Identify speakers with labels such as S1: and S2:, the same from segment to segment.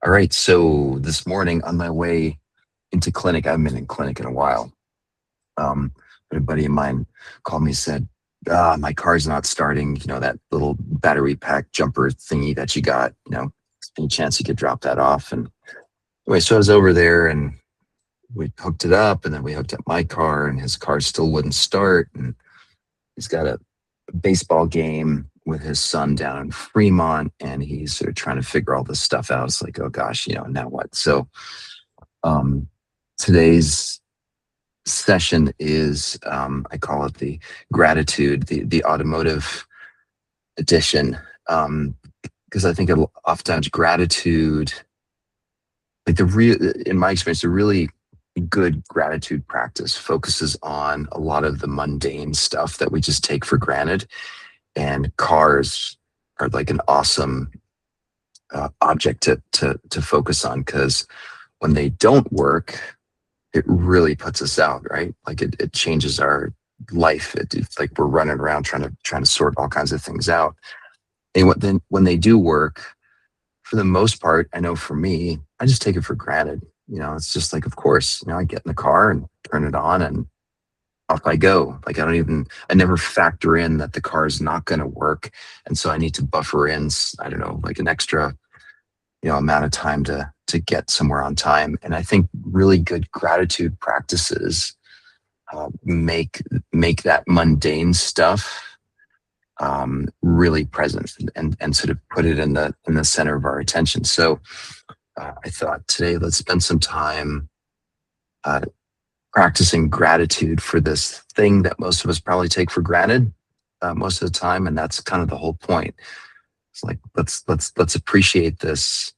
S1: All right. So this morning on my way into clinic, I haven't been in clinic in a while. But a buddy of mine called me and said, my car's not starting, that little battery pack jumper thingy that you got, any chance you could drop that off? And anyway, so I was over there and we hooked it up and then we hooked up my car and his car still wouldn't start. And he's got a baseball game with his son down in Fremont and he's sort of trying to figure all this stuff out. It's like, oh gosh, now what? So Um, today's session is, I call it the gratitude, the automotive edition, because I think oftentimes gratitude, like in my experience, a really good gratitude practice focuses on a lot of the mundane stuff that we just take for granted. And cars are like an awesome object to focus on because when they don't work, it really puts us out, right? Like it changes our life. It's like we're running around trying to sort all kinds of things out. And then when they do work, for the most part, I know for me, I just take it for granted. It's just like, of course, I get in the car and turn it on and off I go. Like I never factor in that the car is not going to work. And so I need to buffer in, I don't know, like an extra amount of time to get somewhere on time. And I think really good gratitude practices make that mundane stuff really present and sort of put it in the center of our attention. So I thought today let's spend some time uh, practicing gratitude for this thing that most of us probably take for granted most of the time, and that's kind of the whole point. It's like let's appreciate this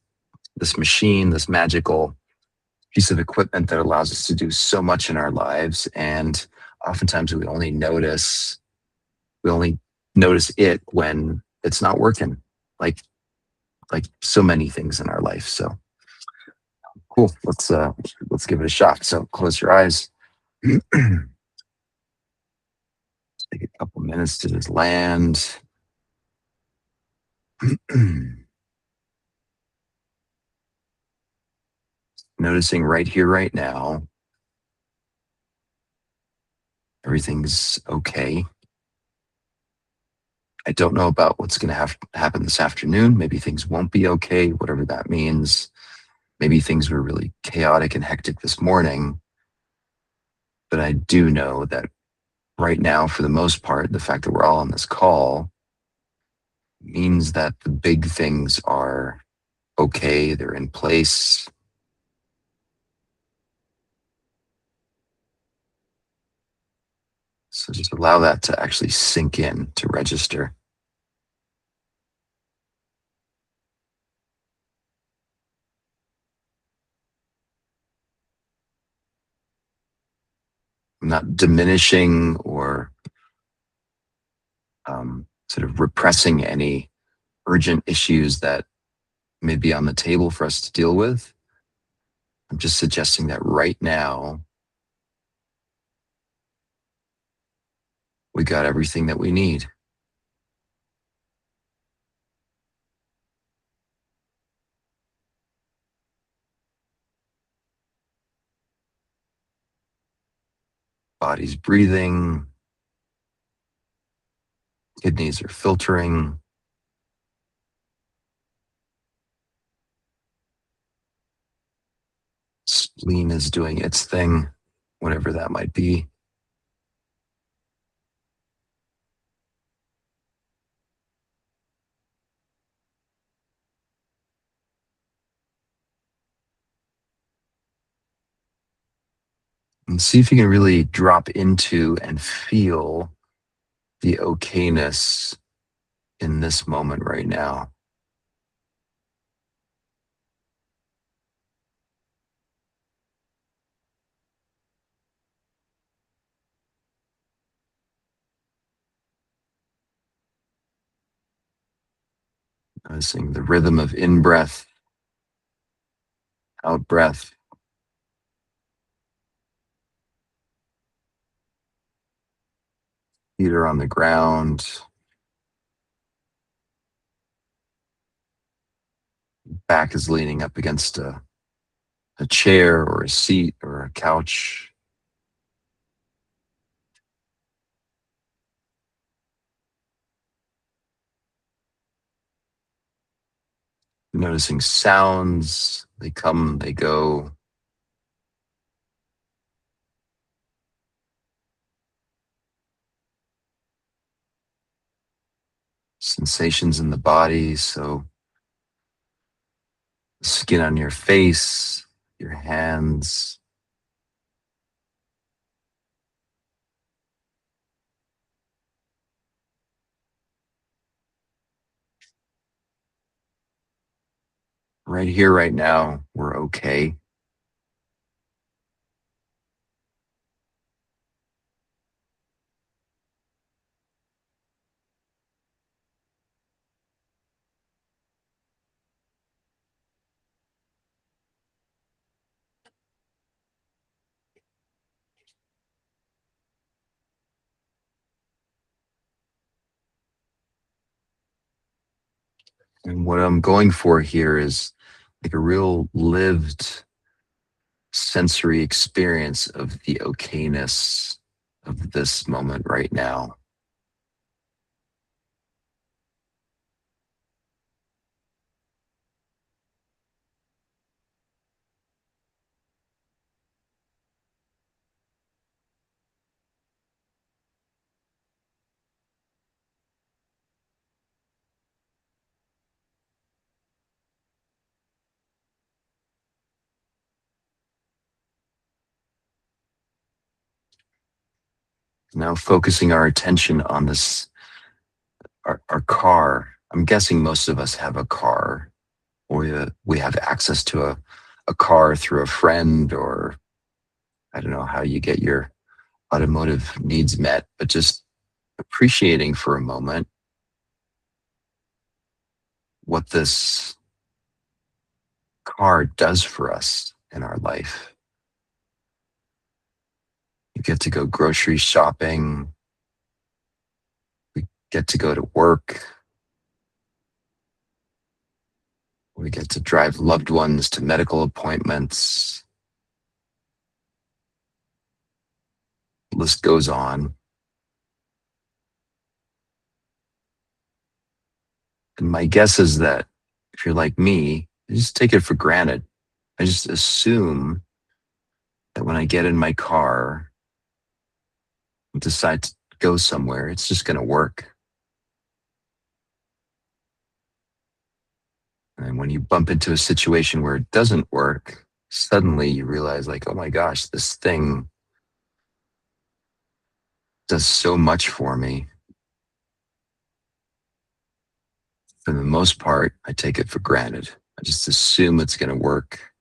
S1: machine, this magical piece of equipment that allows us to do so much in our lives. And oftentimes we only notice it when it's not working, like so many things in our life. So cool. Let's give it a shot. So close your eyes. Take a couple minutes to just land. Noticing right here, right now, everything's okay. I don't know about what's going to happen this afternoon. Maybe things won't be okay, whatever that means. Maybe things were really chaotic and hectic this morning. But I do know that right now, for the most part, the fact that we're all on this call means that the big things are okay, they're in place. So just allow that to actually sink in, to register. I'm not diminishing or sort of repressing any urgent issues that may be on the table for us to deal with. I'm just suggesting that right now, we got everything that we need. Body's breathing, kidneys are filtering, spleen is doing its thing, whatever that might be. And see if you can really drop into and feel the okayness in this moment right now. Noticing the rhythm of in breath, out breath. Feet are on the ground. back is leaning up against a chair or a seat or a couch. Noticing sounds, they come, they go. Sensations in the body. So, skin on your face, your hands, right here, right now, we're okay. And what I'm going for here is like a real lived sensory experience of the okayness of this moment right now. Now, focusing our attention on this, our car. I'm guessing most of us have a car, or we have access to a car through a friend, or I don't know how you get your automotive needs met, but just appreciating for a moment what this car does for us in our life. You get to go grocery shopping, we get to go to work, we get to drive loved ones to medical appointments. The list goes on. And my guess is that if you're like me, you just take it for granted. I just assume that when I get in my car and decide to go somewhere, it's just going to work. And when you bump into a situation where it doesn't work, suddenly you realize, like, oh my gosh, this thing does so much for me. For the most part, I take it for granted. I just assume it's going to work.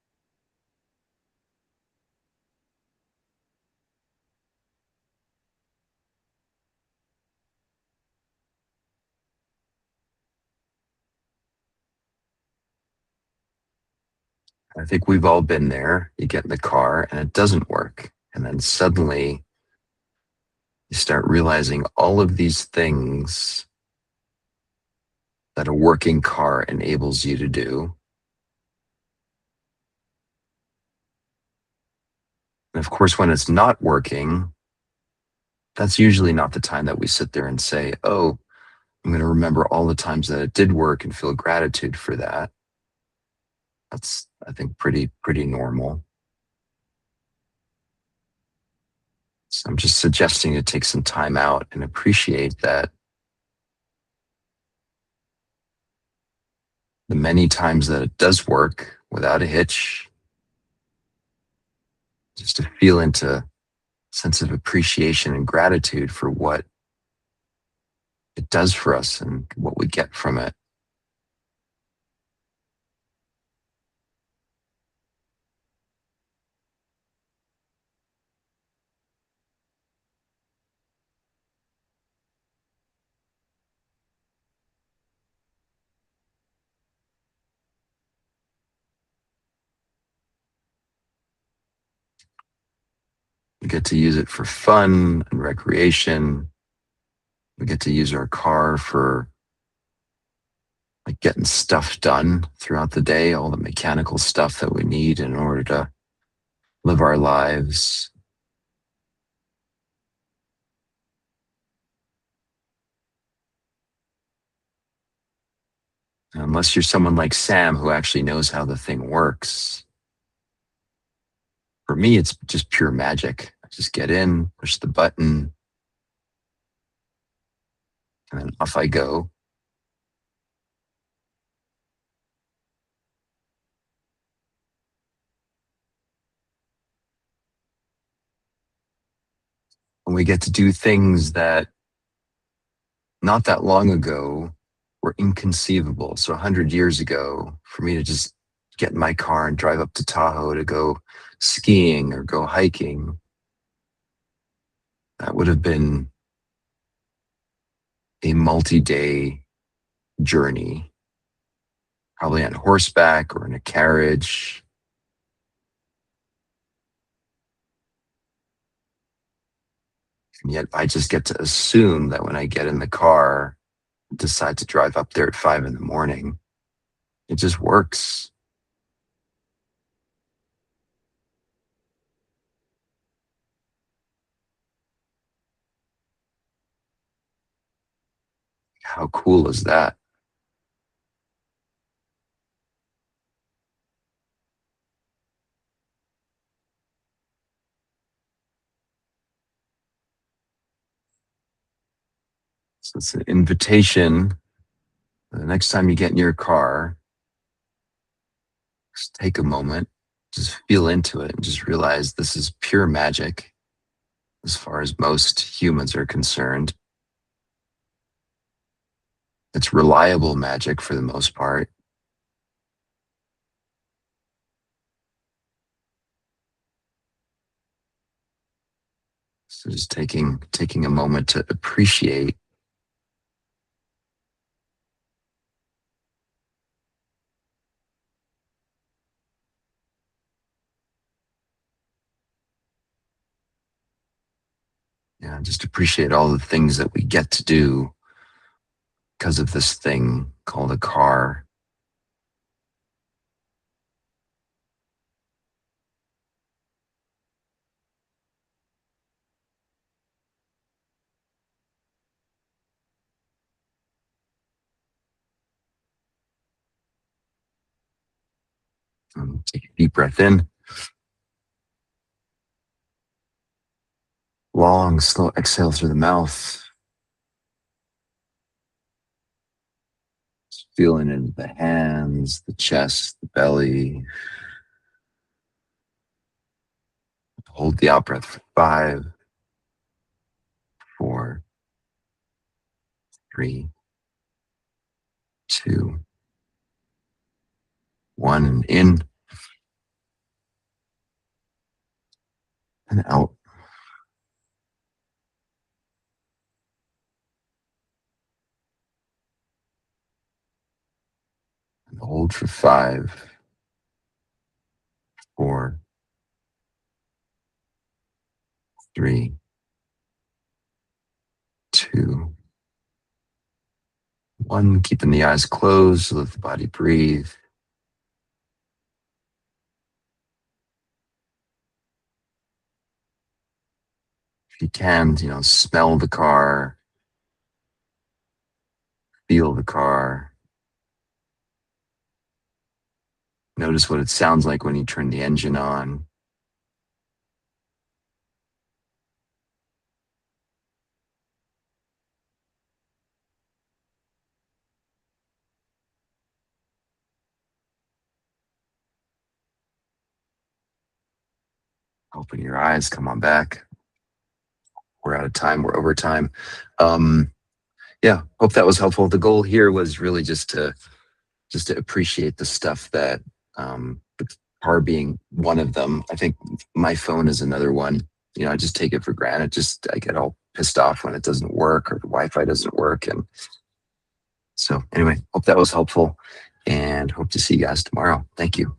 S1: I think we've all been there. You get in the car and it doesn't work. And then suddenly you start realizing all of these things that a working car enables you to do. And of course, when it's not working, that's usually not the time that we sit there and say, oh, I'm going to remember all the times that it did work and feel gratitude for that. That's, I think, pretty normal. So I'm just suggesting to take some time out and appreciate that the many times that it does work without a hitch, just to feel into a sense of appreciation and gratitude for what it does for us and what we get from it. We get to use it for fun and recreation. We get to use our car for like getting stuff done throughout the day, all the mechanical stuff that we need in order to live our lives. Unless you're someone like Sam who actually knows how the thing works. For me, it's just pure magic. I just get in, push the button, and then off I go. And we get to do things that not that long ago were inconceivable. So 100 years ago, for me to just get in my car and drive up to Tahoe to go skiing or go hiking, that would have been a multi-day journey, probably on horseback or in a carriage. And yet I just get to assume that when I get in the car, decide to drive up there at 5 in the morning, it just works. How cool is that? So it's an invitation. The next time you get in your car, just take a moment, just feel into it, and just realize this is pure magic as far as most humans are concerned. It's reliable magic for the most part. So just taking a moment to appreciate. Yeah, just appreciate all the things that we get to do because of this thing called a car. Take a deep breath in, long, slow exhale through the mouth, feeling into the hands, the chest, the belly. Hold the out breath for 5, 4, 3, 2, 1, and in and out. And hold for 5, 4, 3, 2, 1. Keeping the eyes closed, let the body breathe. If you can, smell the car, feel the car. Notice what it sounds like when you turn the engine on. Open your eyes, come on back. We're out of time, we're over time. Yeah, hope that was helpful. The goal here was really just to appreciate the stuff that the car being one of them. I think my phone is another one. I just take it for granted. Just I get all pissed off when it doesn't work or the Wi-Fi doesn't work. And so anyway, hope that was helpful and hope to see you guys tomorrow. Thank you.